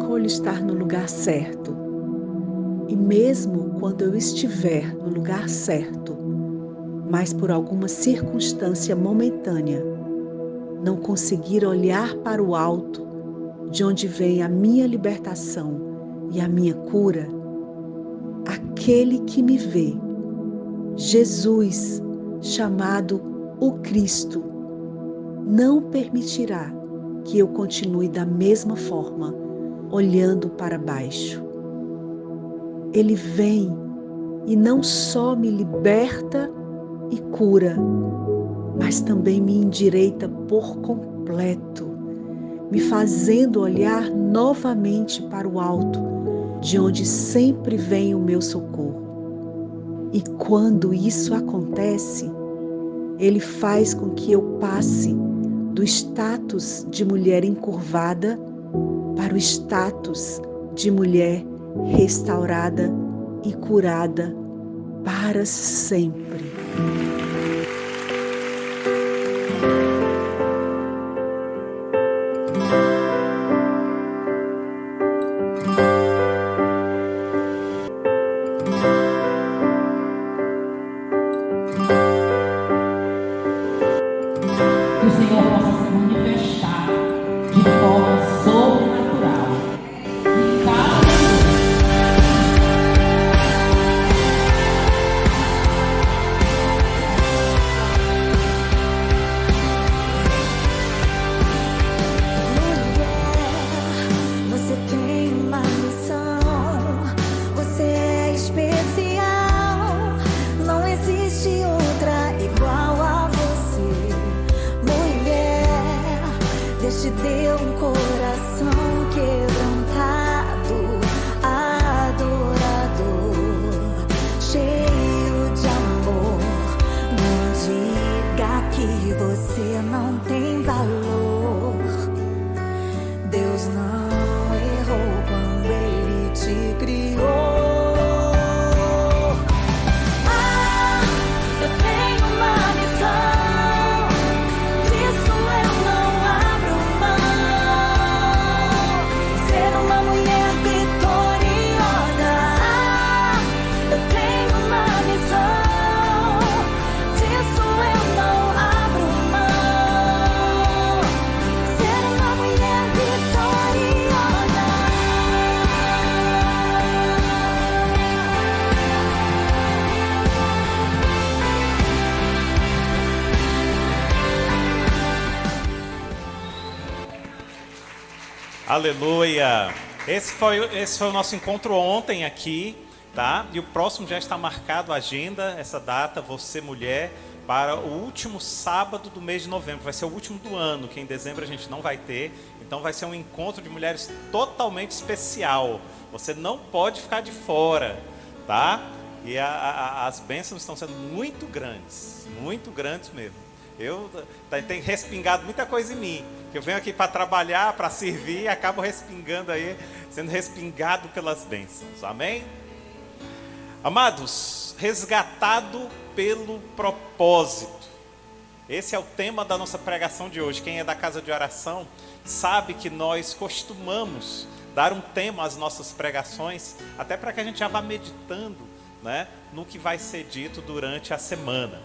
escolho estar no lugar certo. E mesmo quando eu estiver no lugar certo, mas por alguma circunstância momentânea, não conseguir olhar para o alto, de onde vem a minha libertação e a minha cura, aquele que me vê, Jesus, chamado o Cristo, não permitirá que eu continue da mesma forma, olhando para baixo. Ele vem e não só me liberta e cura, mas também me endireita por completo, me fazendo olhar novamente para o alto, de onde sempre vem o meu socorro. E quando isso acontece, Ele faz com que eu passe do status de mulher encurvada para o status de mulher restaurada e curada para sempre. Que o Senhor possa se manifestar de forma sobrenatural em cada Você tem uma missão, você é especial, não existe outra igual a você. Mulher, Deus te deu um coração quebrantado, adorador, cheio de amor. Não diga que você não tem valor. Deus não errou quando Ele te criou. Eu tenho uma missão, disso eu não abro mão. Ser uma mulher vitoriosa. Eu tenho uma missão, disso eu não abro mão. Ser uma mulher vitoriosa. Aleluia! Esse foi o nosso encontro ontem aqui, tá? E o próximo já está marcado, a agenda, essa data, você mulher, para o último sábado do mês de novembro. Vai ser o último do ano, que em dezembro a gente não vai ter. Então vai ser um encontro de mulheres totalmente especial. Você não pode ficar de fora, tá? E as bênçãos estão sendo muito grandes mesmo. Tem respingado muita coisa em mim. Eu venho aqui para trabalhar, para servir e acabo respingando aí, sendo respingado pelas bênçãos. Amém? Amados, resgatado pelo propósito. Esse é o tema da nossa pregação de hoje. Quem é da casa de oração sabe que nós costumamos dar um tema às nossas pregações, até para que a gente já vá meditando, né, no que vai ser dito durante a semana.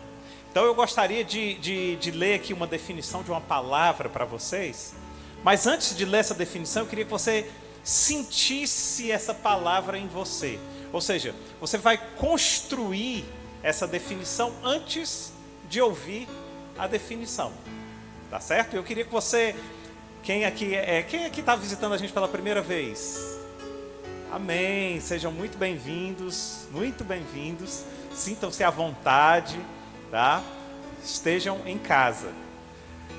Então eu gostaria de ler aqui uma definição de uma palavra para vocês. Mas antes de ler essa definição, eu queria que você sentisse essa palavra em você. Ou seja, você vai construir essa definição antes de ouvir a definição. Tá certo? Eu queria que você... Quem aqui está visitando a gente pela primeira vez? Amém. Sejam muito bem-vindos. Muito bem-vindos. Sintam-se à vontade. Tá? Estejam em casa.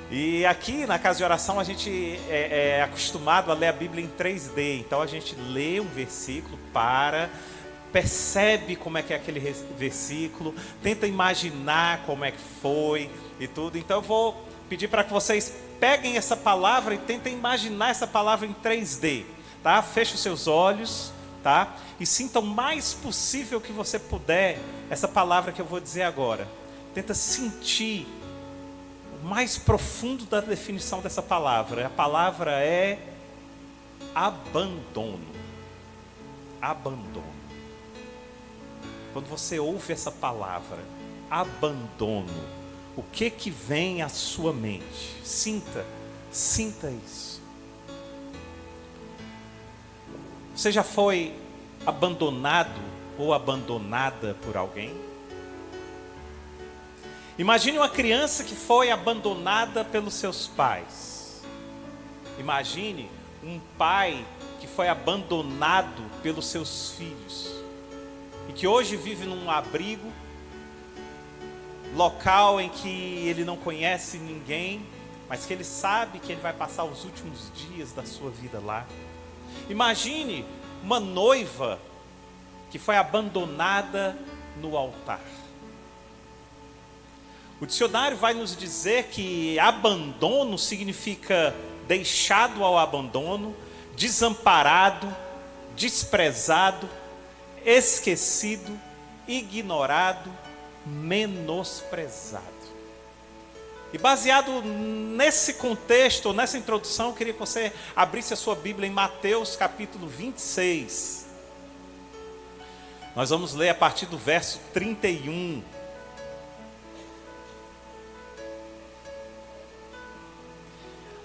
E aqui na casa de oração a gente é acostumado a ler a Bíblia em 3D. Então a gente lê um versículo, percebe como é que é aquele versículo, tenta imaginar como é que foi e tudo. Então eu vou pedir para que vocês peguem essa palavra e tentem imaginar essa palavra em 3D, tá? Feche os seus olhos, tá? E sinta o mais possível que você puder essa palavra que eu vou dizer agora. Tenta sentir o mais profundo da definição dessa palavra. A palavra é abandono. Abandono. Quando você ouve essa palavra, abandono, o que vem à sua mente? Sinta isso. Você já foi abandonado ou abandonada por alguém? Imagine uma criança que foi abandonada pelos seus pais. Imagine um pai que foi abandonado pelos seus filhos e que hoje vive num abrigo, local em que ele não conhece ninguém, mas que ele sabe que ele vai passar os últimos dias da sua vida lá. Imagine uma noiva que foi abandonada no altar. O dicionário vai nos dizer que abandono significa deixado ao abandono, desamparado, desprezado, esquecido, ignorado, menosprezado. E baseado nesse contexto, nessa introdução, eu queria que você abrisse a sua Bíblia em Mateus capítulo 26. Nós vamos ler a partir do verso 31.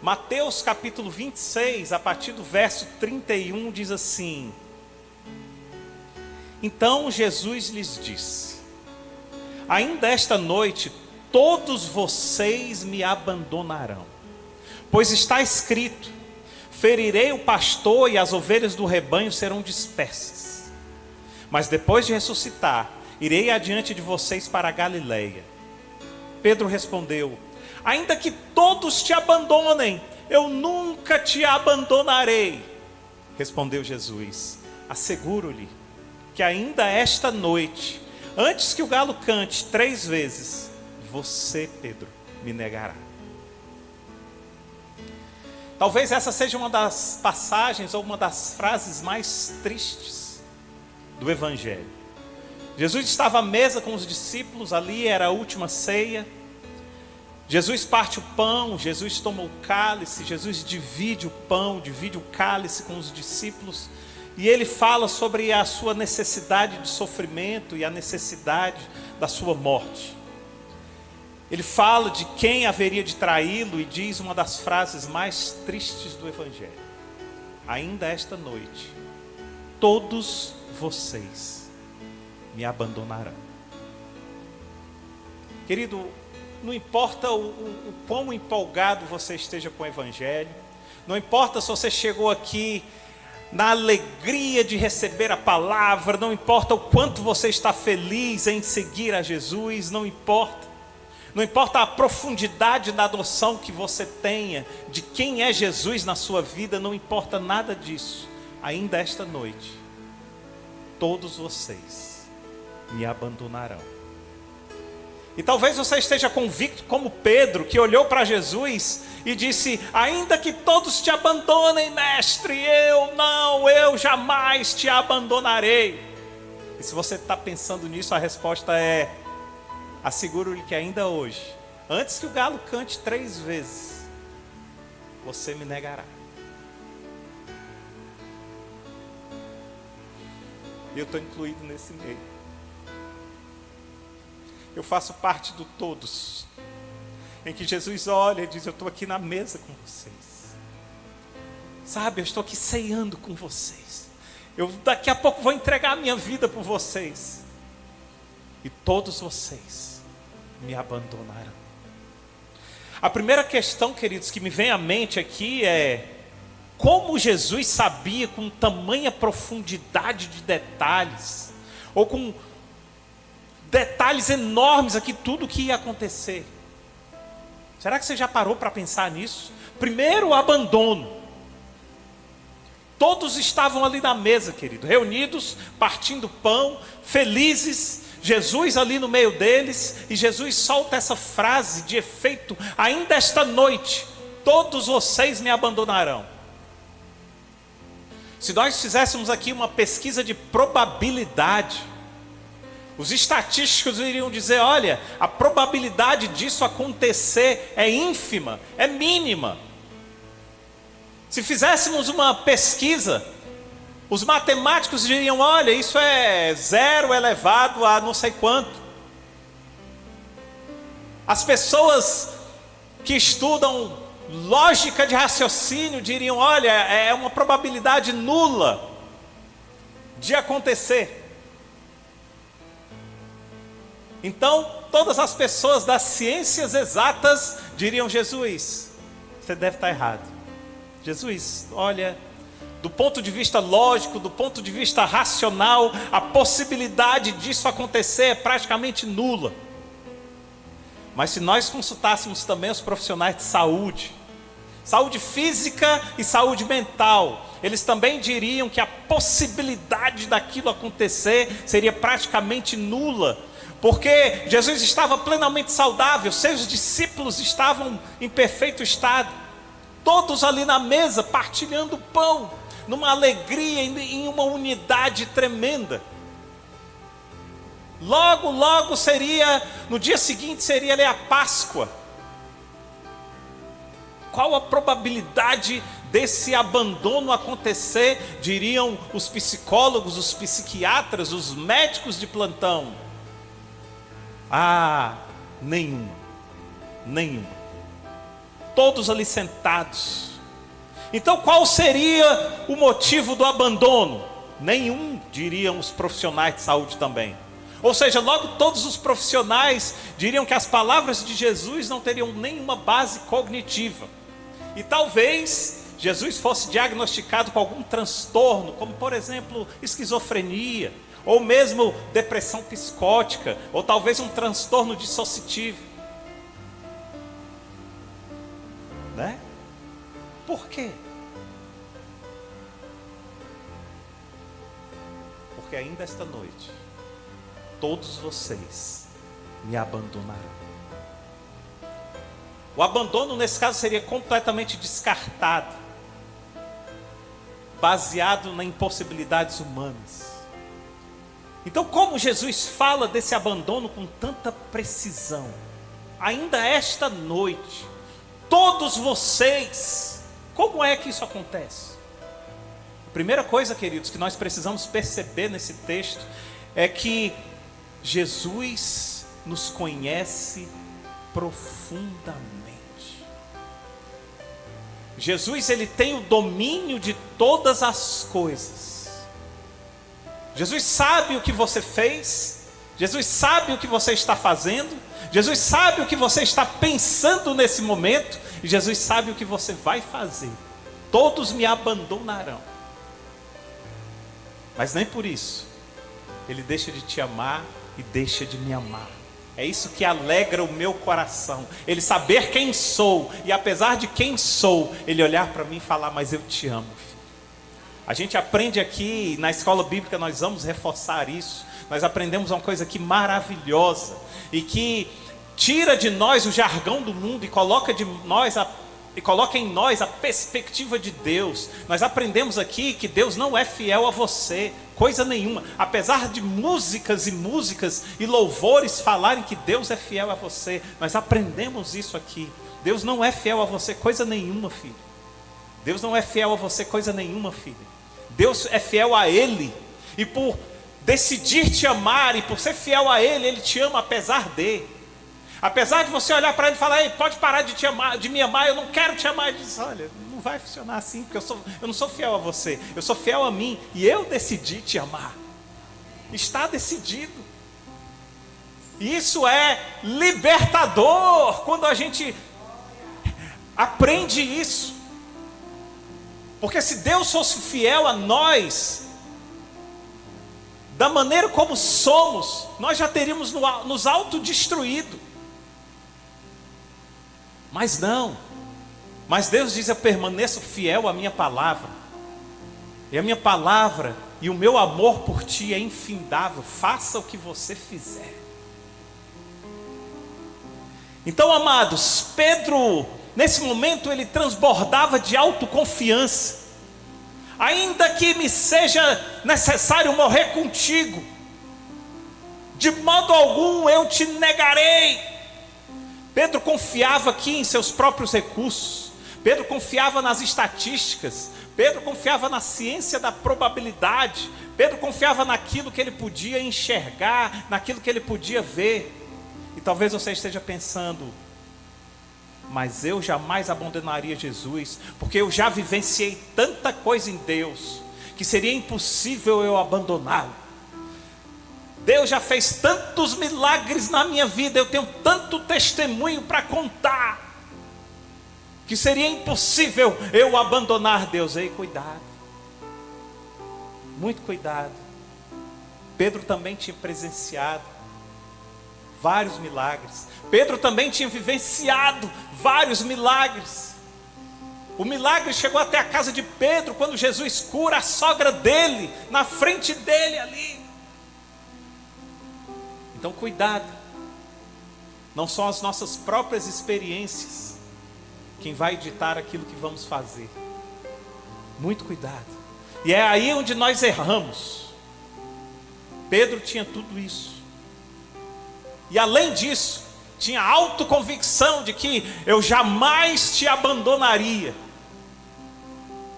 Mateus capítulo 26, a partir do verso 31, diz assim: Então Jesus lhes disse: Ainda esta noite todos vocês me abandonarão, pois está escrito: ferirei o pastor e as ovelhas do rebanho serão dispersas. Mas depois de ressuscitar, irei adiante de vocês para a Galileia. Pedro respondeu: Ainda que todos te abandonem, eu nunca te abandonarei. Respondeu Jesus: Asseguro-lhe que ainda esta noite, antes que o galo cante 3 vezes, você, Pedro, me negará. Talvez essa seja uma das passagens ou uma das frases mais tristes do Evangelho. Jesus estava à mesa com os discípulos, ali era a última ceia. Jesus parte o pão, Jesus toma o cálice, Jesus divide o pão, divide o cálice com os discípulos, e ele fala sobre a sua necessidade de sofrimento e a necessidade da sua morte. Ele fala de quem haveria de traí-lo e diz uma das frases mais tristes do Evangelho: Ainda esta noite, todos vocês me abandonarão. Querido, não importa o quão empolgado você esteja com o Evangelho, não importa se você chegou aqui na alegria de receber a palavra, não importa o quanto você está feliz em seguir a Jesus, não importa a profundidade da adoção que você tenha de quem é Jesus na sua vida, não importa nada disso. Ainda esta noite, todos vocês me abandonarão. E talvez você esteja convicto como Pedro, que olhou para Jesus e disse: ainda que todos te abandonem, mestre, eu jamais te abandonarei. E se você está pensando nisso, a resposta é: asseguro-lhe que ainda hoje, antes que o galo cante 3 vezes, você me negará. E eu estou incluído nesse meio. Eu faço parte do todos, em que Jesus olha e diz: eu estou aqui na mesa com vocês. Sabe, eu estou aqui ceando com vocês. Eu daqui a pouco vou entregar a minha vida por vocês. E todos vocês me abandonarão. A primeira questão, queridos, que me vem à mente aqui é: como Jesus sabia com tamanha profundidade de detalhes, ou com detalhes enormes aqui, tudo o que ia acontecer? Será que você já parou para pensar nisso? Primeiro, o abandono. Todos estavam ali na mesa, querido, reunidos, partindo pão, felizes, Jesus ali no meio deles, e Jesus solta essa frase de efeito: ainda esta noite, todos vocês me abandonarão. Se nós fizéssemos aqui uma pesquisa de probabilidade, os estatísticos iriam dizer: olha, a probabilidade disso acontecer é ínfima, é mínima. Se fizéssemos uma pesquisa, os matemáticos diriam: olha, isso é 0 elevado a não sei quanto. As pessoas que estudam lógica de raciocínio diriam: olha, é uma probabilidade nula de acontecer. Então, todas as pessoas das ciências exatas diriam: Jesus, você deve estar errado. Jesus, olha, do ponto de vista lógico, do ponto de vista racional, a possibilidade disso acontecer é praticamente nula. Mas se nós consultássemos também os profissionais de saúde, saúde física e saúde mental, eles também diriam que a possibilidade daquilo acontecer seria praticamente nula, porque Jesus estava plenamente saudável, seus discípulos estavam em perfeito estado, todos ali na mesa, partilhando pão, numa alegria, em uma unidade tremenda. Logo seria, no dia seguinte seria ali a Páscoa. Qual a probabilidade desse abandono acontecer? Diriam os psicólogos, os psiquiatras, os médicos de plantão. Nenhuma. Todos ali sentados. Então qual seria o motivo do abandono? Nenhum, diriam os profissionais de saúde também. Ou seja, logo todos os profissionais diriam que as palavras de Jesus não teriam nenhuma base cognitiva. E talvez Jesus fosse diagnosticado com algum transtorno, como por exemplo esquizofrenia, ou mesmo depressão psicótica, ou talvez um transtorno dissociativo. Né? Por quê? Porque ainda esta noite todos vocês me abandonarão. O abandono nesse caso seria completamente descartado, baseado em impossibilidades humanas. Então, como Jesus fala desse abandono com tanta precisão? Ainda esta noite, todos vocês, como é que isso acontece? A primeira coisa, queridos, que nós precisamos perceber nesse texto é que Jesus nos conhece profundamente. Jesus, ele tem o domínio de todas as coisas. Jesus sabe o que você fez. Jesus sabe o que você está fazendo. Jesus sabe o que você está pensando nesse momento. E Jesus sabe o que você vai fazer. Todos me abandonarão. Mas nem por isso ele deixa de te amar e deixa de me amar. É isso que alegra o meu coração. Ele saber quem sou, e apesar de quem sou, ele olhar para mim e falar: mas eu te amo, filho. A gente aprende aqui, na escola bíblica nós vamos reforçar isso. Nós aprendemos uma coisa aqui maravilhosa, e que tira de nós o jargão do mundo e coloca em nós a perspectiva de Deus. Nós aprendemos aqui que Deus não é fiel a você, coisa nenhuma. Apesar de músicas e louvores falarem que Deus é fiel a você, nós aprendemos isso aqui. Deus não é fiel a você, coisa nenhuma, filho. Deus não é fiel a você, coisa nenhuma, filho. Deus é fiel a Ele, e por decidir te amar, e por ser fiel a Ele, Ele te ama apesar de. Apesar de você olhar para ele e falar: ei, pode parar de me amar, eu não quero te amar. Ele diz: olha, não vai funcionar assim, porque eu não sou fiel a você, eu sou fiel a mim, e eu decidi te amar. Está decidido. E isso é libertador, quando a gente aprende isso. Porque se Deus fosse fiel a nós, da maneira como somos, nós já teríamos nos autodestruído. Mas não, mas Deus diz: eu permaneço fiel à minha palavra, e a minha palavra e o meu amor por ti é infindável, faça o que você fizer. Então, amados, Pedro, nesse momento, ele transbordava de autoconfiança. Ainda que me seja necessário morrer contigo, de modo algum eu te negarei. Pedro confiava aqui em seus próprios recursos. Pedro confiava nas estatísticas, Pedro confiava na ciência da probabilidade, Pedro confiava naquilo que ele podia enxergar, naquilo que ele podia ver. E talvez você esteja pensando, mas eu jamais abandonaria Jesus, porque eu já vivenciei tanta coisa em Deus, que seria impossível eu abandoná-lo. Deus já fez tantos milagres na minha vida, eu tenho tanto testemunho para contar, que seria impossível eu abandonar Deus. Ei, cuidado, muito cuidado. Pedro também tinha presenciado vários milagres, Pedro também tinha vivenciado vários milagres. O milagre chegou até a casa de Pedro, quando Jesus cura a sogra dele, na frente dele ali. Então cuidado, não são as nossas próprias experiências quem vai ditar aquilo que vamos fazer. Muito cuidado. E é aí onde nós erramos. Pedro tinha tudo isso. E além disso, tinha autoconvicção de que eu jamais te abandonaria.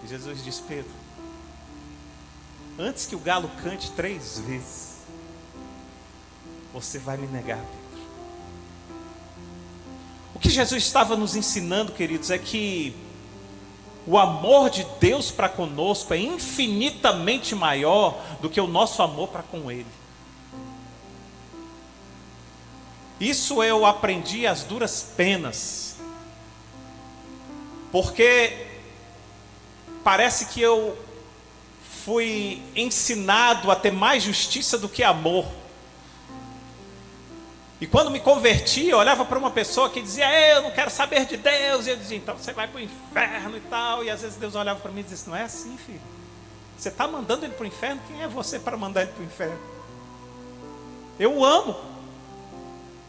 E Jesus disse: Pedro, antes que o galo cante 3 vezes, você vai me negar, Pedro. O que Jesus estava nos ensinando, queridos, é que o amor de Deus para conosco é infinitamente maior do que o nosso amor para com Ele. Isso eu aprendi às duras penas, porque parece que eu fui ensinado a ter mais justiça do que amor. E quando me converti, eu olhava para uma pessoa que dizia: eu não quero saber de Deus. E eu dizia: então você vai para o inferno e tal. E às vezes Deus olhava para mim e dizia: não é assim, filho. Você está mandando ele para o inferno? Quem é você para mandar ele para o inferno? Eu o amo.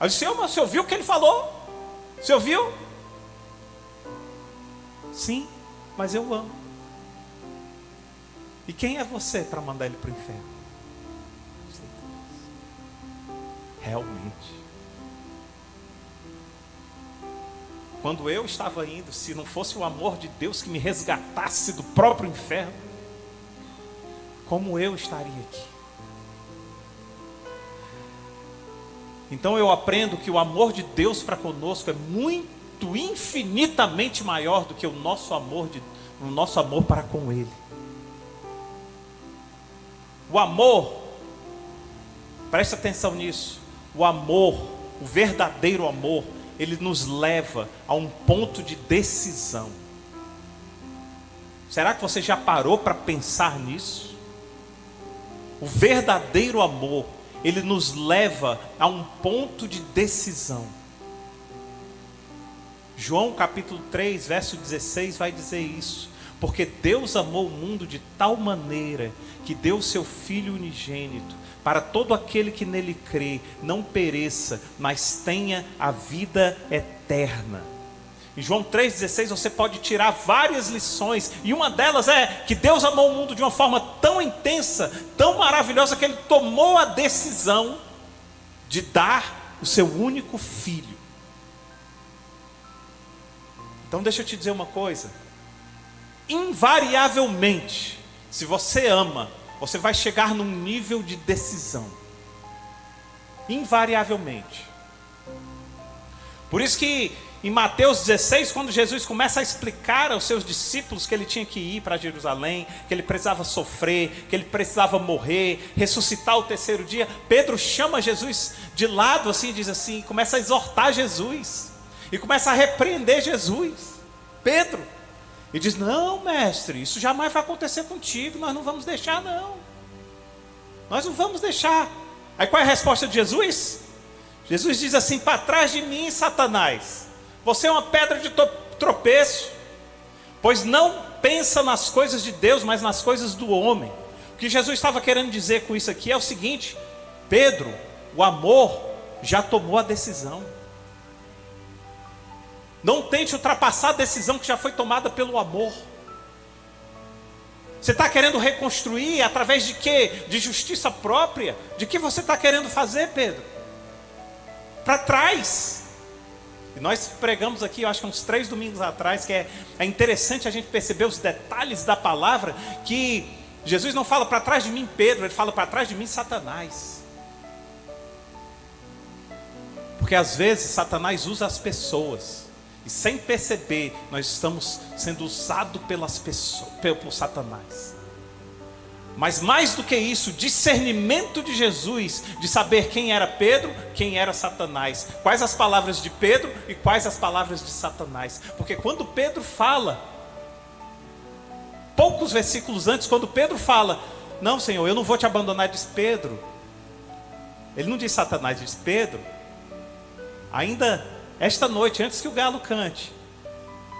Aí eu disse: mas você ouviu o que ele falou? Você ouviu? Sim, mas eu o amo. E quem é você para mandar ele para o inferno? Realmente. Quando eu estava indo, se não fosse o amor de Deus que me resgatasse do próprio inferno, como eu estaria aqui? Então eu aprendo que o amor de Deus para conosco é muito, infinitamente maior do que o nosso amor para com Ele. O amor, presta atenção nisso, o amor, o verdadeiro amor, ele nos leva a um ponto de decisão. Será que você já parou para pensar nisso? O verdadeiro amor, ele nos leva a um ponto de decisão. João capítulo 3, verso 16 vai dizer isso. Porque Deus amou o mundo de tal maneira que deu o seu Filho unigênito, para todo aquele que nele crê, não pereça, mas tenha a vida eterna. Em João 3,16 você pode tirar várias lições, e uma delas é que Deus amou o mundo de uma forma tão intensa, tão maravilhosa, que Ele tomou a decisão de dar o seu único Filho. Então deixa eu te dizer uma coisa, invariavelmente, se você ama, você vai chegar num nível de decisão. Invariavelmente. Por isso que em Mateus 16, quando Jesus começa a explicar aos seus discípulos que ele tinha que ir para Jerusalém, que ele precisava sofrer, que ele precisava morrer, ressuscitar ao 3º dia, Pedro chama Jesus de lado assim, diz assim, começa a exortar Jesus, e começa a repreender Jesus. Pedro, e diz: não, mestre, isso jamais vai acontecer contigo, nós não vamos deixar, não. Nós não vamos deixar. Aí qual é a resposta de Jesus? Jesus diz assim: para trás de mim, Satanás, você é uma pedra de tropeço, pois não pensa nas coisas de Deus, mas nas coisas do homem. O que Jesus estava querendo dizer com isso aqui é o seguinte: Pedro, o amor já tomou a decisão. Não tente ultrapassar a decisão que já foi tomada pelo amor. Você está querendo reconstruir através de quê? De justiça própria? De que você está querendo fazer, Pedro? Para trás. E nós pregamos aqui, eu acho que uns 3 domingos atrás, que é interessante a gente perceber os detalhes da palavra, que Jesus não fala para trás de mim Pedro, ele fala para trás de mim Satanás. Porque às vezes Satanás usa as pessoas, e sem perceber, nós estamos sendo usados pelas pessoas, por Satanás. Mas mais do que isso, discernimento de Jesus, de saber quem era Pedro, quem era Satanás. Quais as palavras de Pedro e quais as palavras de Satanás. Porque quando Pedro fala, poucos versículos antes, quando Pedro fala, não Senhor, eu não vou te abandonar, diz Pedro. Ele não diz Satanás, diz Pedro. Ainda esta noite, antes que o galo cante,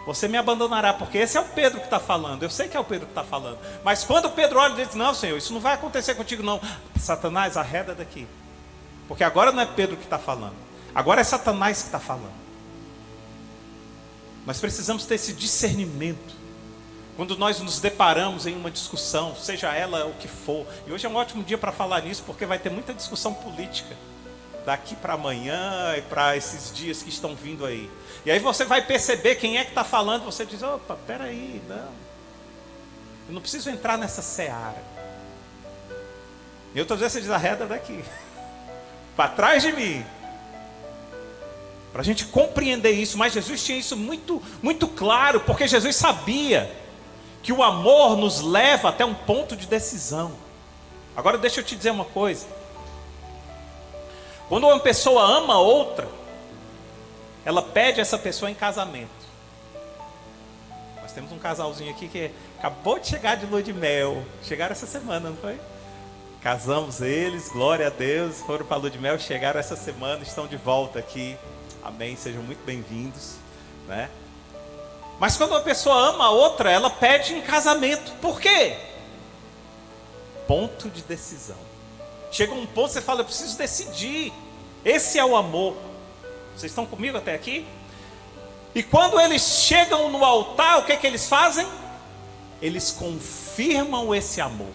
você me abandonará, porque esse é o Pedro que está falando. Eu sei que é o Pedro que está falando. Mas quando Pedro olha e diz, não Senhor, isso não vai acontecer contigo não. Satanás, arreda daqui. Porque agora não é Pedro que está falando. Agora é Satanás que está falando. Nós precisamos ter esse discernimento. Quando nós nos deparamos em uma discussão, seja ela o que for. E hoje é um ótimo dia para falar nisso, porque vai ter muita discussão política. Daqui para amanhã e para esses dias que estão vindo aí. E aí você vai perceber quem é que está falando. Você diz, opa, peraí, não. Eu não preciso entrar nessa seara. E outras vezes você diz, arreda daqui. Para trás de mim. Para a gente compreender isso. Mas Jesus tinha isso muito, muito claro. Porque Jesus sabia que o amor nos leva até um ponto de decisão. Agora deixa eu te dizer uma coisa. Quando uma pessoa ama outra, ela pede essa pessoa em casamento. Nós temos um casalzinho aqui que acabou de chegar de lua de mel. Chegaram essa semana, não foi? Casamos eles, glória a Deus, foram para a lua de mel, chegaram essa semana, estão de volta aqui. Amém, sejam muito bem-vindos, né? Mas quando uma pessoa ama a outra, ela pede em casamento. Por quê? Ponto de decisão. Chega um ponto que você fala, eu preciso decidir. Esse é o amor. Vocês estão comigo até aqui? E quando eles chegam no altar, o que é que eles fazem? Eles confirmam esse amor.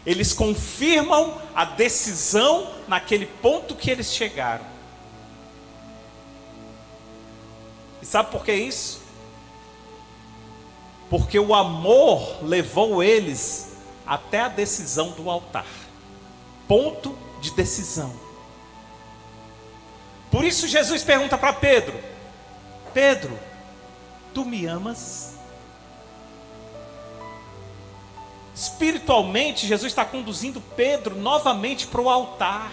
Eles confirmam a decisão naquele ponto que eles chegaram. E sabe por que isso? Porque o amor levou eles até a decisão do altar. Ponto de decisão. Por isso Jesus pergunta para Pedro: Pedro, tu me amas? Espiritualmente, Jesus está conduzindo Pedro novamente para o altar.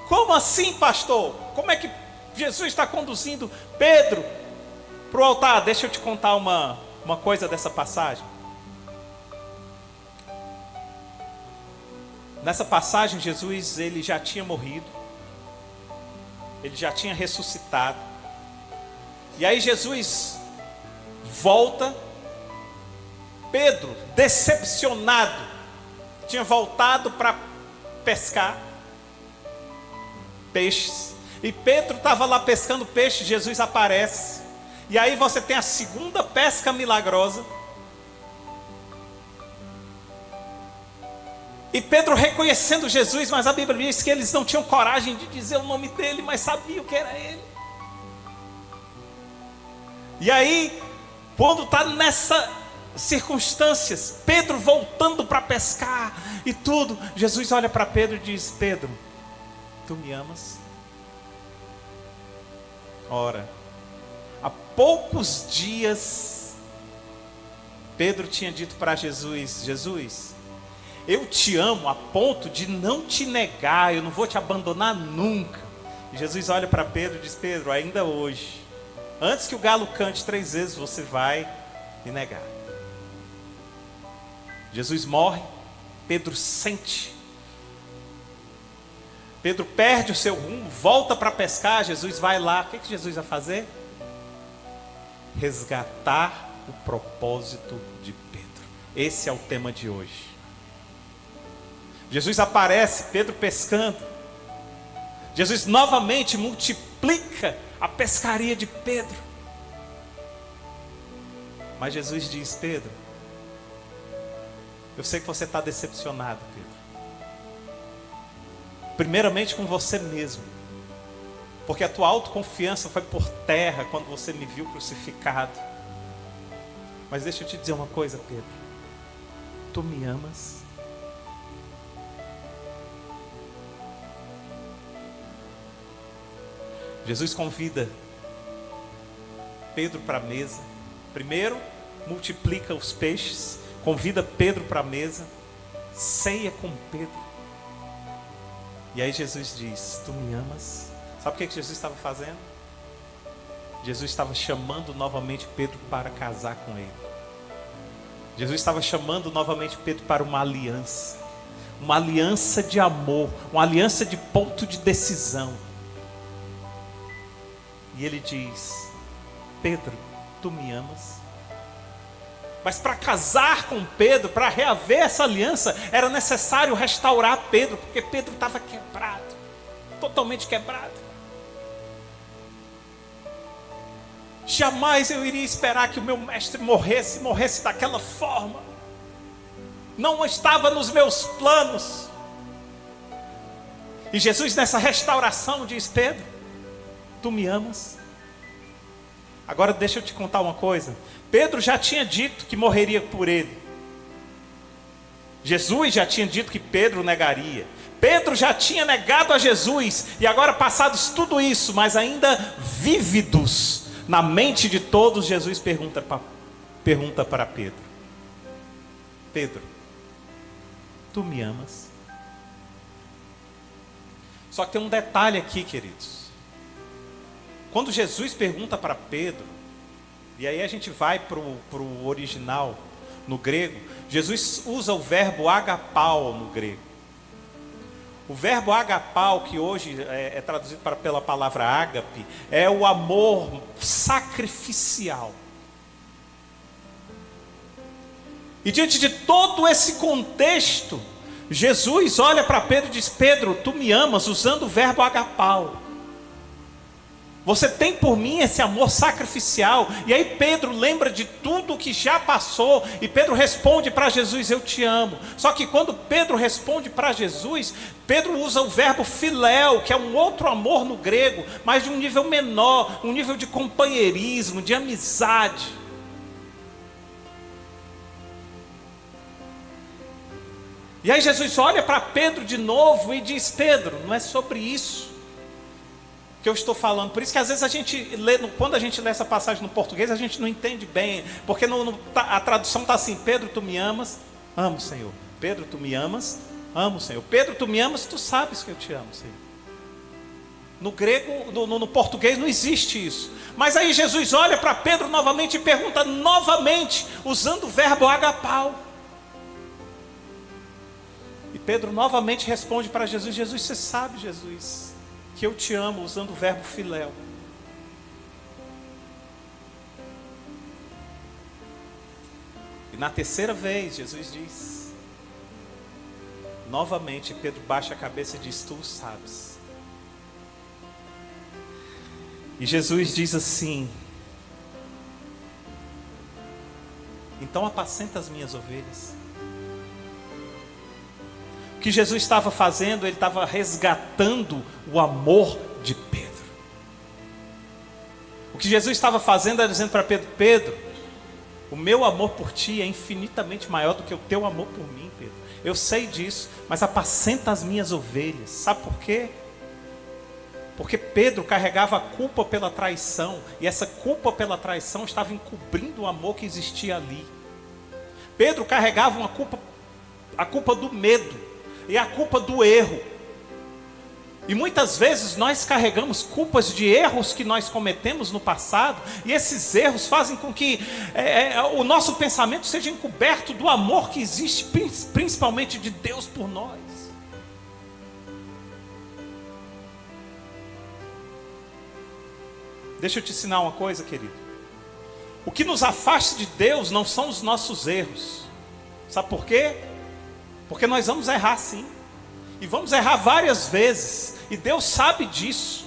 Como assim, pastor? Como é que Jesus está conduzindo Pedro para o altar? Deixa eu te contar uma coisa dessa passagem. Nessa passagem, Jesus ele já tinha morrido, ele já tinha ressuscitado. E aí Jesus volta. Pedro, decepcionado, tinha voltado para pescar peixes. E Pedro estava lá pescando peixe, Jesus aparece. E aí você tem a segunda pesca milagrosa. E Pedro reconhecendo Jesus, mas a Bíblia diz que eles não tinham coragem de dizer o nome dele, mas sabiam que era ele. E aí, quando está nessas circunstâncias, Pedro voltando para pescar e tudo, Jesus olha para Pedro e diz: Pedro, tu me amas? Ora, há poucos dias, Pedro tinha dito para Jesus: Jesus, eu te amo a ponto de não te negar, eu não vou te abandonar nunca. E Jesus olha para Pedro e diz: Pedro, ainda hoje, antes que o galo cante 3 vezes, você vai me negar. Jesus morre, Pedro sente. Pedro perde o seu rumo, volta para pescar, Jesus vai lá. O que Jesus vai fazer? Resgatar o propósito de Pedro. Esse é o tema de hoje. Jesus aparece, Pedro pescando. Jesus novamente multiplica a pescaria de Pedro. Mas Jesus diz: Pedro, eu sei que você está decepcionado, Pedro. Primeiramente com você mesmo. porque a tua autoconfiança foi por terra quando você me viu crucificado. Mas deixa eu te dizer uma coisa, Pedro. Tu me amas? Jesus convida Pedro para a mesa. Primeiro, multiplica os peixes, convida Pedro para a mesa, ceia com Pedro. E aí Jesus diz: tu me amas? Sabe o que Jesus estava fazendo? Jesus estava chamando novamente Pedro para casar com ele. Jesus estava chamando novamente Pedro para uma aliança de amor, uma aliança de ponto de decisão. E ele diz: Pedro, tu me amas? Mas para casar com Pedro, para reaver essa aliança, era necessário restaurar Pedro, porque Pedro estava quebrado, totalmente quebrado. Jamais eu iria esperar que o meu mestre morresse daquela forma. Não estava nos meus planos. E Jesus, nessa restauração, diz: Pedro, tu me amas? Agora deixa eu te contar uma coisa. Pedro já tinha dito que morreria por ele. Jesus já tinha dito que Pedro negaria. Pedro já tinha negado a Jesus. E agora, passados tudo isso, mas ainda vívidos na mente de todos, Jesus pergunta para Pedro: Pedro, tu me amas? Só que tem um detalhe aqui, queridos. Quando Jesus pergunta para Pedro, e aí a gente vai para o original, no grego, Jesus usa o verbo agapau no grego. O verbo agapau, que hoje é traduzido pela palavra ágape, é o amor sacrificial. E diante de todo esse contexto, Jesus olha para Pedro e diz: Pedro, tu me amas, usando o verbo agapau. Você tem por mim esse amor sacrificial. E aí Pedro lembra de tudo que já passou, e Pedro responde para Jesus: eu te amo. Só que quando Pedro responde para Jesus, Pedro usa o verbo filéu, que é um outro amor no grego, mas de um nível menor, um nível de companheirismo, de amizade. E aí Jesus olha para Pedro de novo e diz: Pedro, não é sobre isso que eu estou falando. Por isso que às vezes a gente lê, quando a gente lê essa passagem no português, a gente não entende bem, porque a tradução está assim: Pedro, tu me amas? Amo, Senhor. Pedro, tu me amas? Amo, Senhor. Pedro, tu me amas? Tu sabes que eu te amo, Senhor. No grego, no português não existe isso. Mas aí Jesus olha para Pedro novamente e pergunta novamente, usando o verbo agapau. E Pedro novamente responde para Jesus: Jesus, você sabe, Jesus, que eu te amo, usando o verbo filéu. E na terceira vez, Jesus diz, novamente, Pedro baixa a cabeça e diz: tu sabes. E Jesus diz assim: então apacenta as minhas ovelhas. O que Jesus estava fazendo, ele estava resgatando o amor de Pedro. O que Jesus estava fazendo era dizendo para Pedro: Pedro, o meu amor por ti é infinitamente maior do que o teu amor por mim, Pedro. Eu sei disso, mas apacenta as minhas ovelhas. Sabe por quê? Porque Pedro carregava a culpa pela traição, e essa culpa pela traição estava encobrindo o amor que existia ali. Pedro carregava a culpa do medo e a culpa do erro. E muitas vezes nós carregamos culpas de erros que nós cometemos no passado, e esses erros fazem com que o nosso pensamento seja encoberto do amor que existe, principalmente de Deus por nós. Deixa eu te ensinar uma coisa, querido. O que nos afasta de Deus não são os nossos erros. Sabe por quê? Porque nós vamos errar sim, e vamos errar várias vezes, e Deus sabe disso.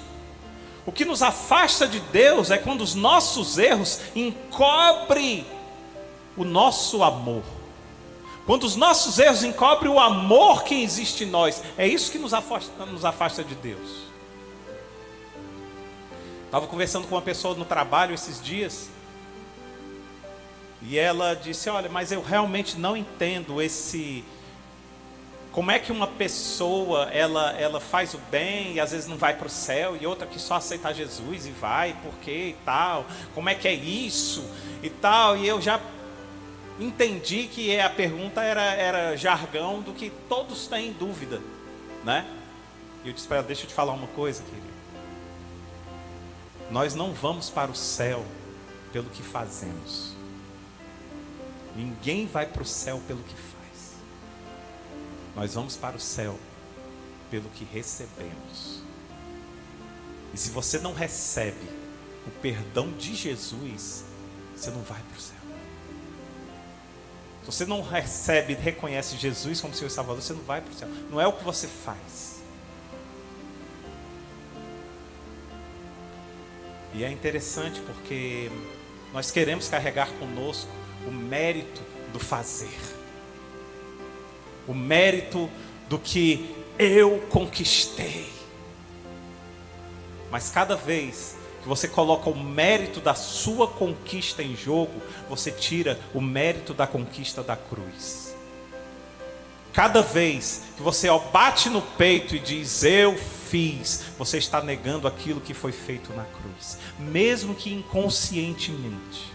O que nos afasta de Deus é quando os nossos erros encobrem o nosso amor. Quando os nossos erros encobrem o amor que existe em nós, é isso que nos afasta de Deus. Estava conversando com uma pessoa no trabalho esses dias. E ela disse, olha, mas eu realmente não entendo como é que uma pessoa, ela faz o bem e às vezes não vai para o céu, e outra que só aceita Jesus e vai, por quê e tal, como é que é isso e tal. E eu já entendi que a pergunta era jargão do que todos têm dúvida, né? E eu disse para ela, deixa eu te falar uma coisa, querido. Nós não vamos para o céu pelo que fazemos. Ninguém vai para o céu pelo que faz. Nós vamos para o céu pelo que recebemos. E se você não recebe o perdão de Jesus, você não vai para o céu. Se você não recebe e reconhece Jesus como Senhor e Salvador, você não vai para o céu. Não é o que você faz. E é interessante porque nós queremos carregar conosco o mérito do fazer. O mérito do que eu conquistei. Mas cada vez que você coloca o mérito da sua conquista em jogo, você tira o mérito da conquista da cruz. Cada vez que você bate no peito e diz, eu fiz, você está negando aquilo que foi feito na cruz. Mesmo que inconscientemente.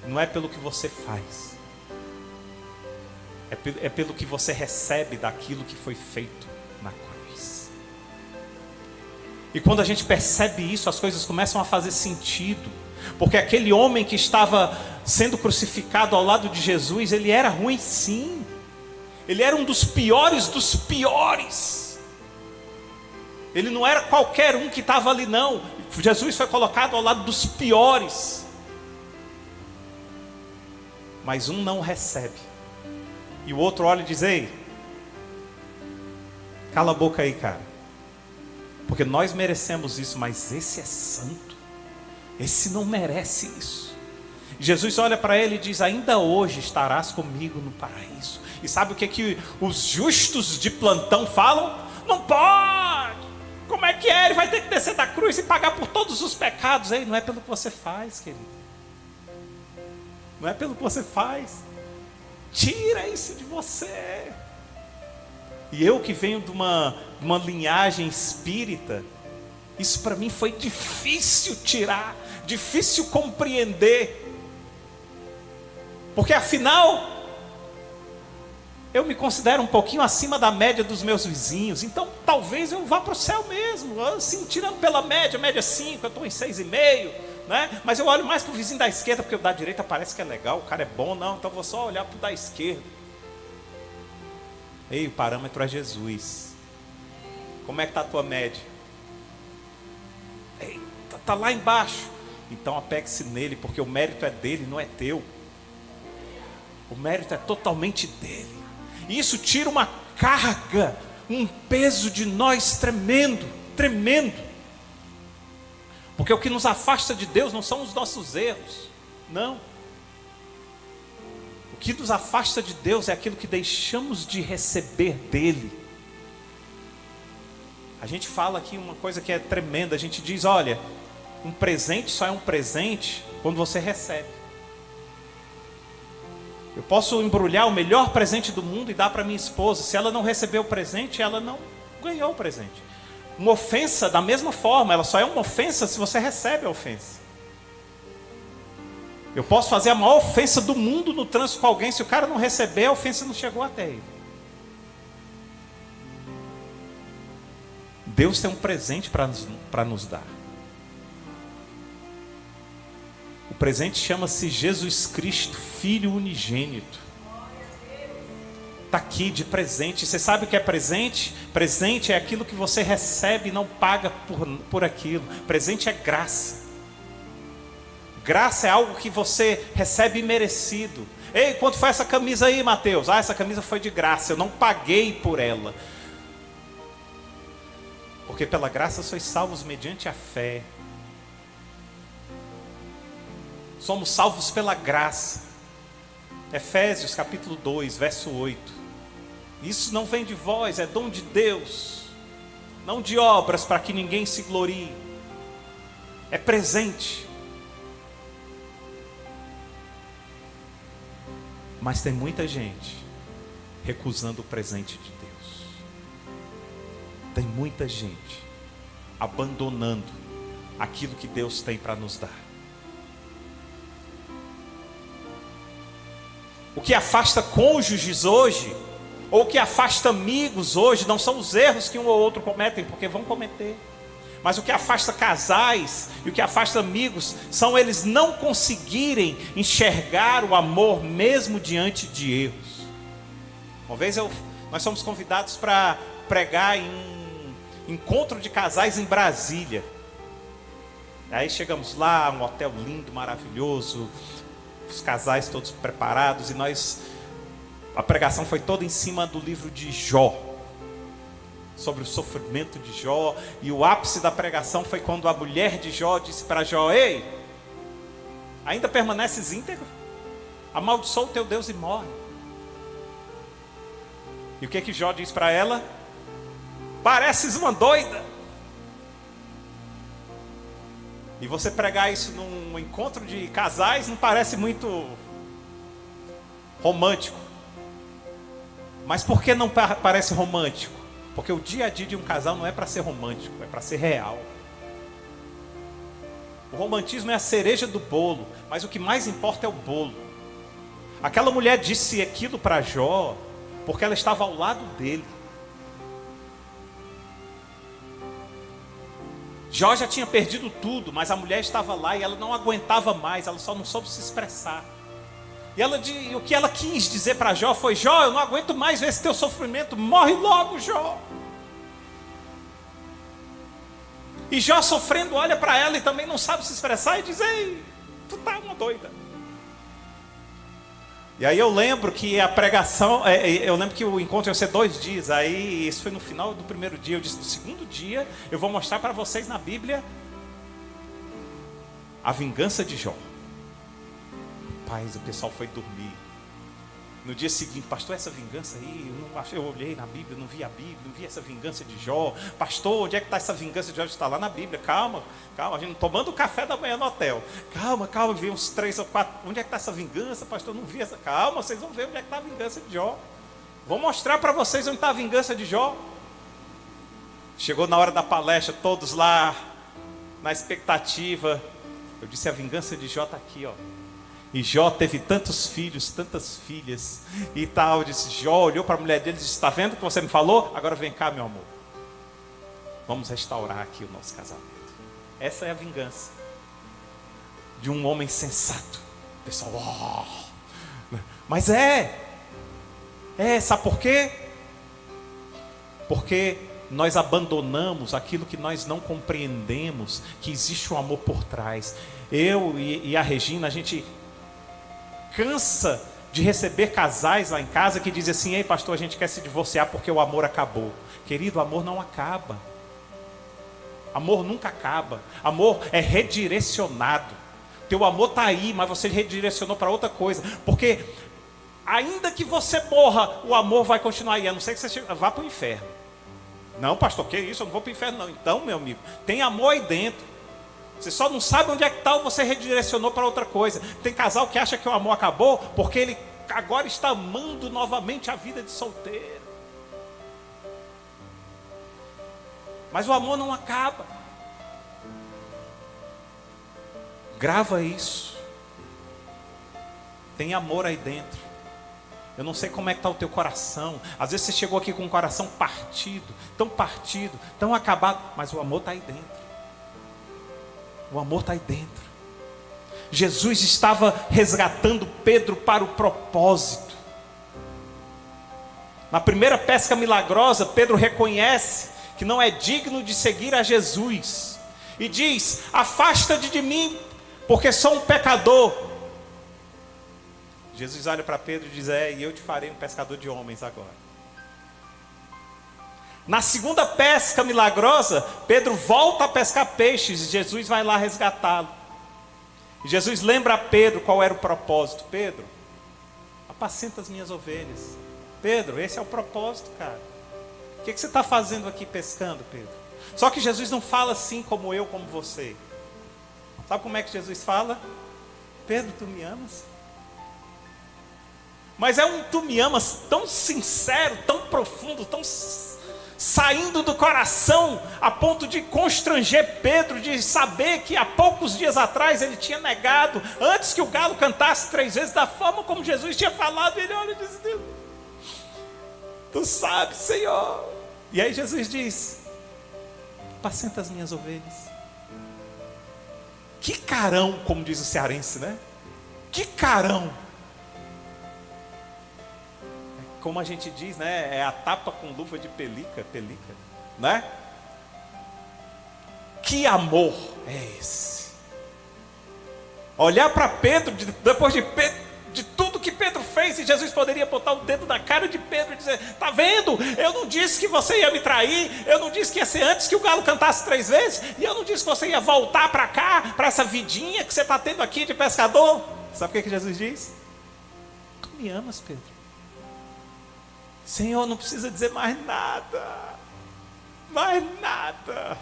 Não é pelo que você faz. É pelo que você recebe daquilo que foi feito na cruz. E quando a gente percebe isso, as coisas começam a fazer sentido. Porque aquele homem que estava sendo crucificado ao lado de Jesus, ele era ruim sim. Ele era um dos piores dos piores. Ele não era qualquer um que estava ali não. Jesus foi colocado ao lado dos piores. Mas um não recebe. E o outro olha e diz, ei, cala a boca aí, cara. Porque nós merecemos isso, mas esse é santo. Esse não merece isso. E Jesus olha para ele e diz, ainda hoje estarás comigo no paraíso. E sabe o que os justos de plantão falam? Não pode. Como é que é? Ele vai ter que descer da cruz e pagar por todos os pecados. Ei, não é pelo que você faz, querido. Não é pelo que você faz. Tira isso de você. E eu que venho de uma linhagem espírita, isso para mim foi difícil tirar, difícil compreender. Porque afinal, eu me considero um pouquinho acima da média dos meus vizinhos. Então talvez eu vá para o céu mesmo, assim, tirando pela média 5, eu estou em 6,5. Né? Mas eu olho mais para o vizinho da esquerda, porque o da direita parece que é legal, o cara é bom, não, então vou só olhar para o da esquerda. Ei, o parâmetro é Jesus. Como é que está a tua média? Ei, está lá embaixo. Então apegue-se nele, porque o mérito é dele, não é teu. O mérito é totalmente dele. E isso tira uma carga, um peso de nós tremendo, tremendo. Porque o que nos afasta de Deus não são os nossos erros, não. O que nos afasta de Deus é aquilo que deixamos de receber dele. A gente fala aqui uma coisa que é tremenda, a gente diz, olha, um presente só é um presente quando você recebe. Eu posso embrulhar o melhor presente do mundo e dar para minha esposa, se ela não recebeu o presente, ela não ganhou o presente. Uma ofensa, da mesma forma, ela só é uma ofensa se você recebe a ofensa. Eu posso fazer a maior ofensa do mundo no trânsito com alguém, se o cara não receber, a ofensa não chegou até ele. Deus tem um presente para nos dar. O presente chama-se Jesus Cristo, Filho unigênito. Está aqui de presente. Você sabe o que é presente? Presente é aquilo que você recebe e não paga por aquilo. Presente é graça. Graça é algo que você recebe merecido. Ei, quanto foi essa camisa aí, Mateus? Ah, essa camisa foi de graça, eu não paguei por ela. Porque pela graça sois salvos mediante a fé. Somos salvos pela graça. Efésios capítulo 2, verso 8. Isso não vem de vós, é dom de Deus, não de obras para que ninguém se glorie. é presente. Mas tem muita gente recusando o presente de Deus. Tem muita gente abandonando aquilo que Deus tem para nos dar. O que afasta cônjuges hoje, ou o que afasta amigos hoje, não são os erros que um ou outro cometem, porque vão cometer. Mas o que afasta casais e o que afasta amigos são eles não conseguirem enxergar o amor mesmo diante de erros. Uma vez nós fomos convidados para pregar em um encontro de casais em Brasília. Aí chegamos lá, um hotel lindo, maravilhoso, os casais todos preparados, e a pregação foi toda em cima do livro de Jó, sobre o sofrimento de Jó, e o ápice da pregação foi quando a mulher de Jó disse para Jó: ei, ainda permaneces íntegro? Amaldiçoa o teu Deus e morre. E o que Jó diz para ela? Pareces uma doida. E você pregar isso num encontro de casais não parece muito romântico. Mas por que não parece romântico? Porque o dia a dia de um casal não é para ser romântico, é para ser real. O romantismo é a cereja do bolo, mas o que mais importa é o bolo. Aquela mulher disse aquilo para Jó porque ela estava ao lado dele. Jó já tinha perdido tudo, mas a mulher estava lá e ela não aguentava mais, ela só não soube se expressar. E o que ela quis dizer para Jó foi: Jó, eu não aguento mais ver esse teu sofrimento, morre logo, Jó. E Jó sofrendo olha para ela e também não sabe se expressar e diz: ei, tu tá uma doida. E aí eu lembro que a pregação, eu lembro que o encontro ia ser 2 dias, aí isso foi no final do primeiro dia. Eu disse: no segundo dia eu vou mostrar para vocês na Bíblia a vingança de Jó. Rapaz, o pessoal foi dormir. No dia seguinte: pastor, essa vingança aí, eu olhei na Bíblia, não vi a Bíblia, não vi essa vingança de Jó. Pastor, onde é que está essa vingança de Jó? Está lá na Bíblia. Calma, a gente tomando o café da manhã no hotel. Calma, vi uns 3 ou 4. Onde é que está essa vingança? Pastor, não vi essa. Calma, vocês vão ver onde é que está a vingança de Jó. Vou mostrar para vocês onde está a vingança de Jó. Chegou na hora da palestra, todos lá, na expectativa. Eu disse: a vingança de Jó está aqui, ó. E Jó teve tantos filhos, tantas filhas e tal. Disse: Jó olhou para a mulher dele e disse: está vendo o que você me falou? Agora vem cá, meu amor. Vamos restaurar aqui o nosso casamento. Essa é a vingança de um homem sensato. O pessoal, oh. Mas sabe por quê? Porque nós abandonamos aquilo que nós não compreendemos, que existe um amor por trás. Eu e a Regina, a gente cansa de receber casais lá em casa que dizem assim: ei, pastor, a gente quer se divorciar porque o amor acabou. Querido, o amor não acaba. Amor nunca acaba. Amor é redirecionado. Teu amor está aí, mas você redirecionou para outra coisa. Porque ainda que você morra, o amor vai continuar aí, a não ser que você vá para o inferno. Não, pastor, que isso? Eu não vou para o inferno não. Então, meu amigo, tem amor aí dentro. Você só não sabe onde é que está ou você redirecionou para outra coisa. Tem casal que acha que o amor acabou porque ele agora está amando novamente a vida de solteiro. Mas o amor não acaba. Grava isso. Tem amor aí dentro. Eu não sei como é que está o teu coração. Às vezes você chegou aqui com o coração partido, tão acabado, mas o amor está aí dentro. O amor está aí dentro. Jesus estava resgatando Pedro para o propósito. Na primeira pesca milagrosa, Pedro reconhece que não é digno de seguir a Jesus. E diz: afasta-te de mim, porque sou um pecador. Jesus olha para Pedro e diz: e eu te farei um pescador de homens agora. Na segunda pesca milagrosa, Pedro volta a pescar peixes e Jesus vai lá resgatá-lo. E Jesus lembra a Pedro qual era o propósito. Pedro, apacenta as minhas ovelhas. Pedro, esse é o propósito, cara. O que você está fazendo aqui pescando, Pedro? Só que Jesus não fala assim como eu, como você. Sabe como é que Jesus fala? Pedro, tu me amas? Mas é um tu me amas tão sincero, tão profundo, tão saindo do coração, a ponto de constranger Pedro, de saber que há poucos dias atrás ele tinha negado, antes que o galo cantasse 3 vezes, da forma como Jesus tinha falado. Ele olha e diz: Deus, tu sabes, Senhor. E aí Jesus diz: apacenta as minhas ovelhas. Que carão, como diz o cearense, né? Que carão. Como a gente diz, né? É a tapa com luva de pelica, né? Que amor é esse? Olhar para Pedro, depois de tudo que Pedro fez, e Jesus poderia botar o dedo na cara de Pedro e dizer: tá vendo? Eu não disse que você ia me trair, eu não disse que ia ser antes que o galo cantasse 3 vezes, e eu não disse que você ia voltar para cá, para essa vidinha que você está tendo aqui de pescador. Sabe o que Jesus diz? Tu me amas, Pedro. Senhor, não precisa dizer mais nada. Mais nada.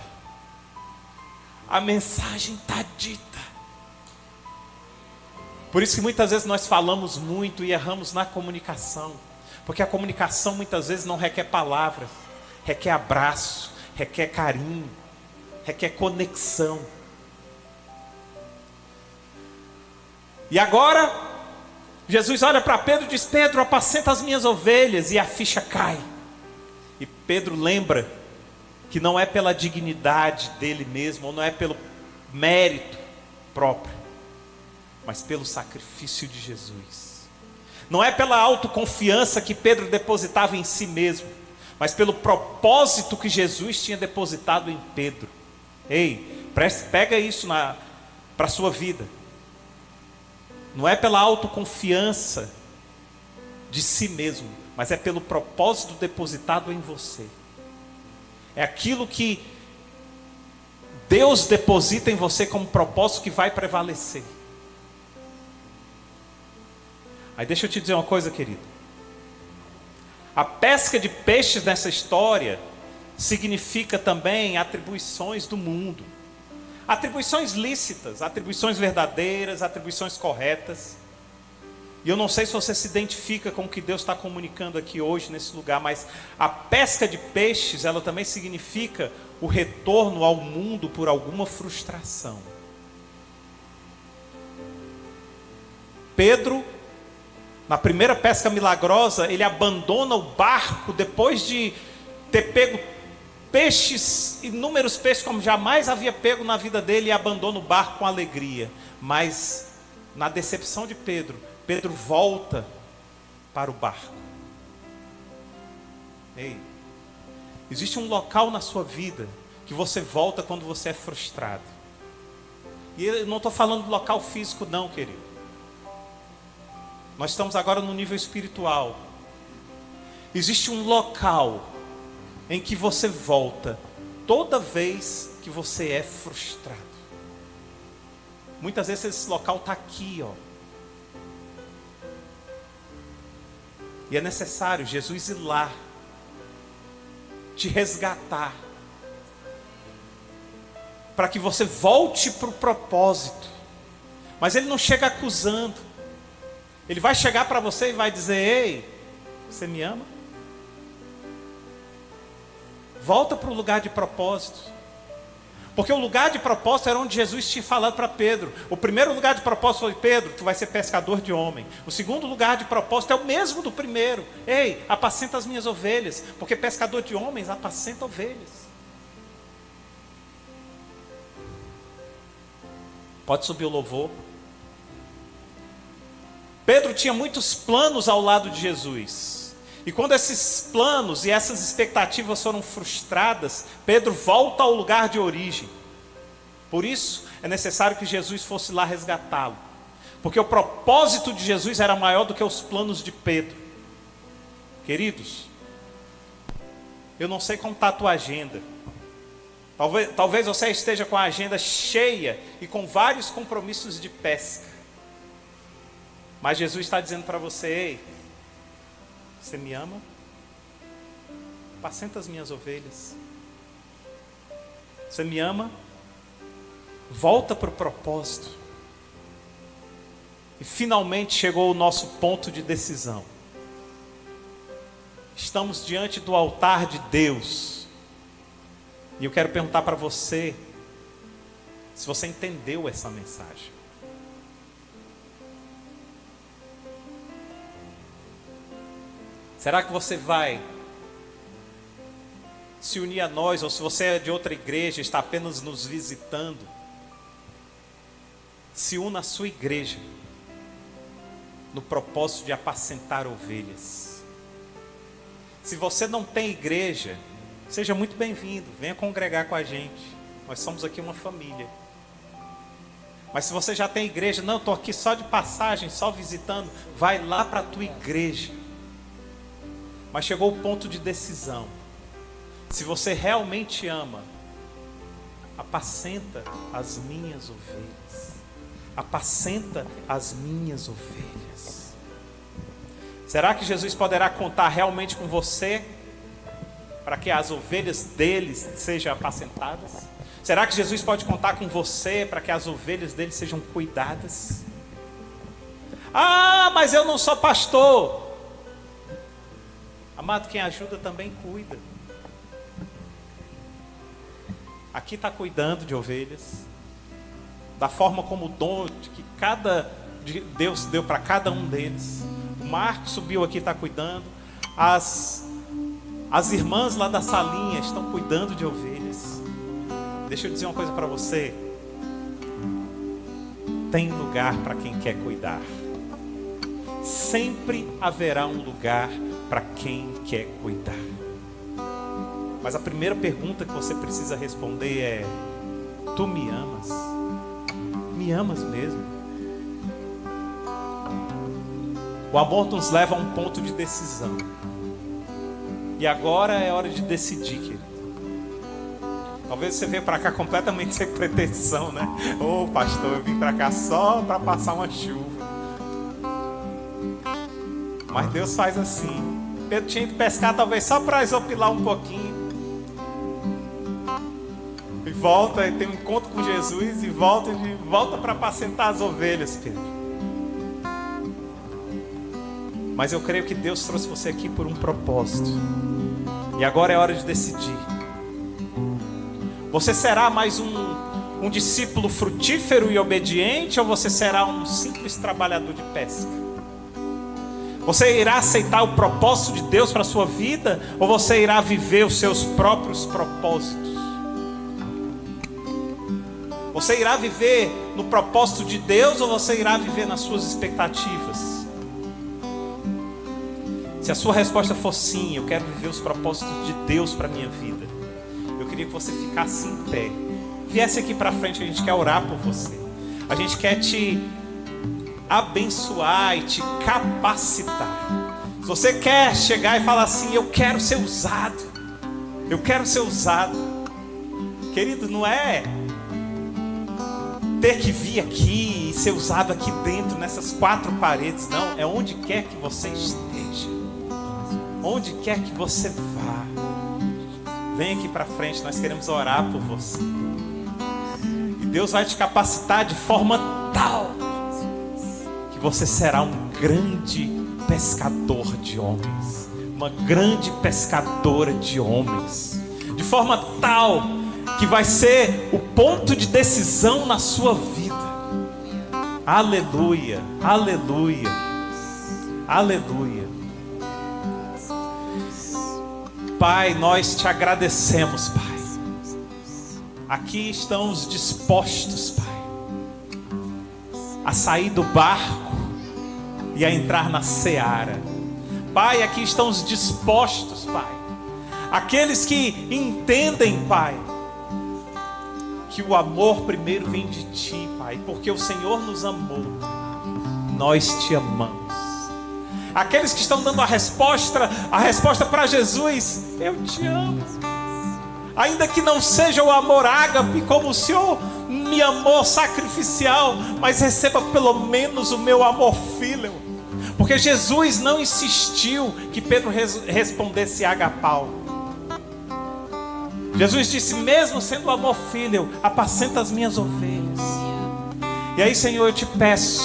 A mensagem está dita. Por isso que muitas vezes nós falamos muito e erramos na comunicação. Porque a comunicação muitas vezes não requer palavras, requer abraço, requer carinho, requer conexão. E agora Jesus olha para Pedro e diz: Pedro, apacenta as minhas ovelhas. E a ficha cai. E Pedro lembra que não é pela dignidade dele mesmo, ou não é pelo mérito próprio, mas pelo sacrifício de Jesus. Não é pela autoconfiança que Pedro depositava em si mesmo, mas pelo propósito que Jesus tinha depositado em Pedro. Ei, pega isso para a sua vida. Não é pela autoconfiança de si mesmo, mas é pelo propósito depositado em você. É aquilo que Deus deposita em você como propósito que vai prevalecer. Aí deixa eu te dizer uma coisa, querido. A pesca de peixes nessa história significa também atribuições do mundo. Atribuições lícitas, atribuições verdadeiras, atribuições corretas. E eu não sei se você se identifica com o que Deus está comunicando aqui hoje nesse lugar, mas a pesca de peixes, ela também significa o retorno ao mundo por alguma frustração. Pedro, na primeira pesca milagrosa, ele abandona o barco depois de ter pego peixes, inúmeros peixes como jamais havia pego na vida dele, e abandona o barco com alegria. Mas na decepção de Pedro, Pedro volta para o barco. Ei, existe um local na sua vida que você volta quando você é frustrado. E eu não estou falando do local físico não, querido. Nós estamos agora no nível espiritual. Existe um local em que você volta toda vez que você é frustrado. Muitas vezes esse local está aqui, ó. E é necessário Jesus ir lá, te resgatar, para que você volte para o propósito. Mas Ele não chega acusando. Ele vai chegar para você e vai dizer: ei, você me ama? Volta para o lugar de propósito. Porque o lugar de propósito era onde Jesus tinha falado para Pedro. O primeiro lugar de propósito foi: Pedro, tu vai ser pescador de homem. O segundo lugar de propósito é o mesmo do primeiro: ei, apacenta as minhas ovelhas. Porque pescador de homens apacenta ovelhas. Pode subir o louvor. Pedro tinha muitos planos ao lado de Jesus. E quando esses planos e essas expectativas foram frustradas, Pedro volta ao lugar de origem. Por isso, é necessário que Jesus fosse lá resgatá-lo. Porque o propósito de Jesus era maior do que os planos de Pedro. Queridos, eu não sei como está a tua agenda. Talvez você esteja com a agenda cheia e com vários compromissos de pesca. Mas Jesus está dizendo para você: ei, você me ama? Apacenta as minhas ovelhas. Você me ama? Volta para o propósito. E finalmente chegou o nosso ponto de decisão. Estamos diante do altar de Deus. E eu quero perguntar para você se você entendeu essa mensagem. Será que você vai se unir a nós, ou se você é de outra igreja, está apenas nos visitando, se una à sua igreja no propósito de apacentar ovelhas. Se você não tem igreja, seja muito bem-vindo, venha congregar com a gente. Nós somos aqui uma família. Mas se você já tem igreja, não, estou aqui só de passagem, só visitando, vai lá para a tua igreja. Mas chegou o ponto de decisão. Se você realmente ama, apacenta as minhas ovelhas. Apacenta as minhas ovelhas. Será que Jesus poderá contar realmente com você para que as ovelhas deles sejam apacentadas? Será que Jesus pode contar com você para que as ovelhas dele sejam cuidadas? Ah, mas eu não sou pastor. Amado, quem ajuda também cuida. Aqui está cuidando de ovelhas, da forma como o dom que Deus deu para cada um deles. O Marcos subiu aqui, está cuidando. As irmãs lá da salinha estão cuidando de ovelhas. Deixa eu dizer uma coisa para você. Tem lugar para quem quer cuidar. Sempre haverá um lugar para quem quer cuidar. Mas a primeira pergunta que você precisa responder é: tu me amas? Me amas mesmo? O amor nos leva a um ponto de decisão. E agora é hora de decidir, querido. Talvez você veio para cá completamente sem pretensão, né? Ô pastor, eu vim para cá só para passar uma chuva. Mas Deus faz assim. Pedro tinha que pescar talvez só para exopilar um pouquinho. E volta, e tem um encontro com Jesus, e volta para apacentar as ovelhas, Pedro. Mas eu creio que Deus trouxe você aqui por um propósito. E agora é hora de decidir. Você será mais um discípulo frutífero e obediente, ou você será um simples trabalhador de pesca? Você irá aceitar o propósito de Deus para a sua vida, ou você irá viver os seus próprios propósitos? Você irá viver no propósito de Deus, ou você irá viver nas suas expectativas? Se a sua resposta for sim, eu quero viver os propósitos de Deus para a minha vida, eu queria que você ficasse em pé, viesse aqui para frente. A gente quer orar por você, a gente quer te abençoar e te capacitar. Se você quer chegar e falar assim: eu quero ser usado, eu quero ser usado, querido, não é ter que vir aqui e ser usado aqui dentro, nessas quatro paredes, não, é onde quer que você esteja, onde quer que você vá, vem aqui para frente, nós queremos orar por você, e Deus vai te capacitar de forma tal que você será um grande pescador de homens, uma grande pescadora de homens, de forma tal que vai ser o ponto de decisão na sua vida. Aleluia, aleluia, aleluia. Pai, nós te agradecemos, Pai. Aqui estamos dispostos, Pai, a sair do barco e a entrar na seara. Pai, aqui estamos dispostos, Pai, aqueles que entendem, Pai, que o amor primeiro vem de Ti, Pai, porque o Senhor nos amou, nós Te amamos. Aqueles que estão dando a resposta para Jesus: eu Te amo, ainda que não seja o amor ágape, como o Senhor me amou sacrificial, mas receba pelo menos o meu amor filial, porque Jesus não insistiu que Pedro respondesse agapau. Jesus disse: mesmo sendo o amor filial, apacenta as minhas ovelhas. E aí, Senhor, eu te peço,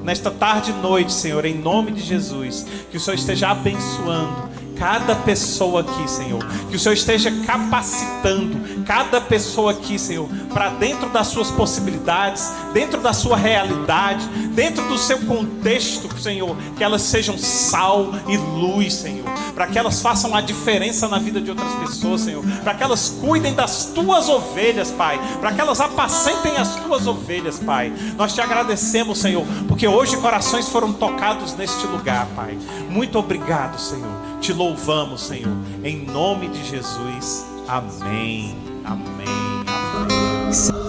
nesta tarde e noite, Senhor, em nome de Jesus, que o Senhor esteja abençoando cada pessoa aqui, Senhor. Que o Senhor esteja capacitando cada pessoa aqui, Senhor, para dentro das suas possibilidades, dentro da sua realidade, dentro do seu contexto, Senhor, que elas sejam sal e luz, Senhor, para que elas façam a diferença na vida de outras pessoas, Senhor, para que elas cuidem das tuas ovelhas, Pai, para que elas apacentem as tuas ovelhas, Pai. Nós te agradecemos, Senhor, porque hoje corações foram tocados neste lugar, Pai. Muito obrigado, Senhor. Te louvamos, Senhor, em nome de Jesus. Amém. Amém. Amém.